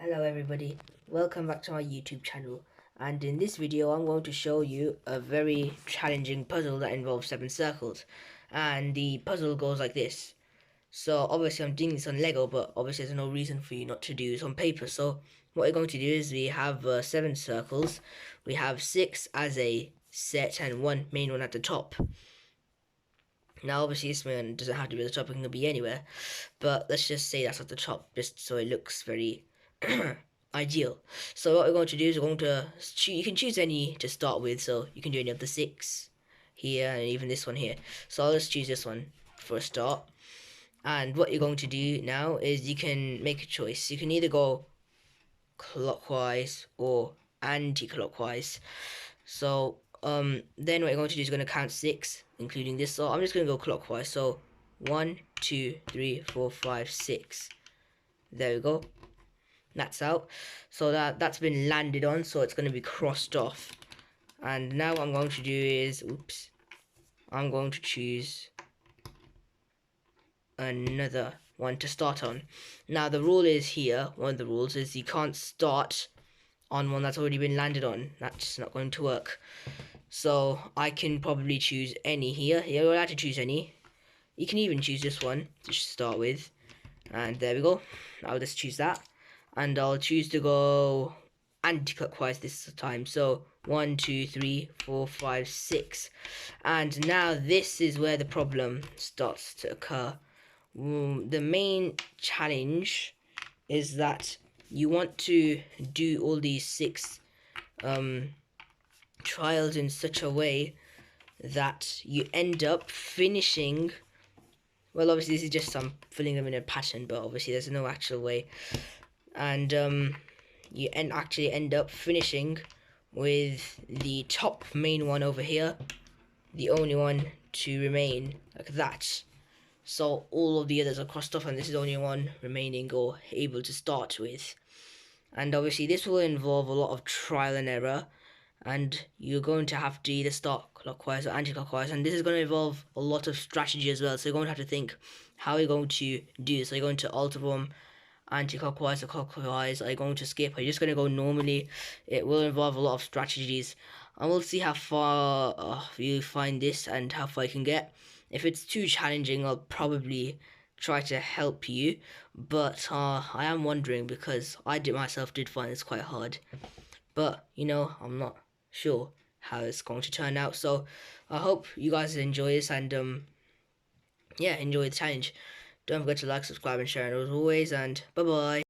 Hello everybody, welcome back to my YouTube channel, and in this video I'm going to show you a very challenging puzzle that involves 7 circles. And the puzzle goes like this. So obviously I'm doing this on Lego, but obviously there's no reason for you not to do this on paper. So what we're going to do is we have 7 circles. We have 6 as a set and one main one at the top. Now obviously this one doesn't have to be at the top, it can be anywhere, but let's just say that's at the top just so it looks very ideal. So what we're going to do is we're going to you can choose any to start with, so you can do any of the 6 here and even this one here. So I'll just choose this one for a start. And what you're going to do now is you can make a choice. You can either go clockwise or anti-clockwise. So then what you're going to do is going to count 6, including this. So I'm just going to go clockwise. So 1, 2, 3, 4, 5, 6. There we go. That's out. So that's been landed on. So it's going to be crossed off. And now what I'm going to do is, I'm going to choose another one to start on. Now the rule is here. One of the rules is you can't start on one that's already been landed on. That's not going to work. So I can probably choose any here. You're allowed to choose any. You can even choose this one to start with. And there we go. I'll just choose that. And I'll choose to go anti-clockwise this time. So 1, 2, 3, 4, 5, 6. And now this is where the problem starts to occur. The main challenge is that you want to do all these 6 trials in such a way that you end up finishing, well obviously this is just some filling them in a pattern, but obviously there's no actual way, and you actually end up finishing with the top main one over here, the only one to remain, like that. So all of the others are crossed off and this is only one remaining or able to start with. And obviously this will involve a lot of trial and error, and you're going to have to either start clockwise or anti-clockwise, and this is going to involve a lot of strategy as well. So you're going to have to think, how are you going to do this? Are you going to alter from anti-clockwise or clockwise? Are you going to skip? Are you just going to go normally? It will involve a lot of strategies, and we'll see how far you find this and how far you can get. If it's too challenging, I'll probably try to help you, but I am wondering, because I myself did find this quite hard, but you know, I'm not sure how it's going to turn out. So I hope you guys enjoy this, and yeah, enjoy the challenge. Don't forget to like, subscribe and share, and as always, and bye bye.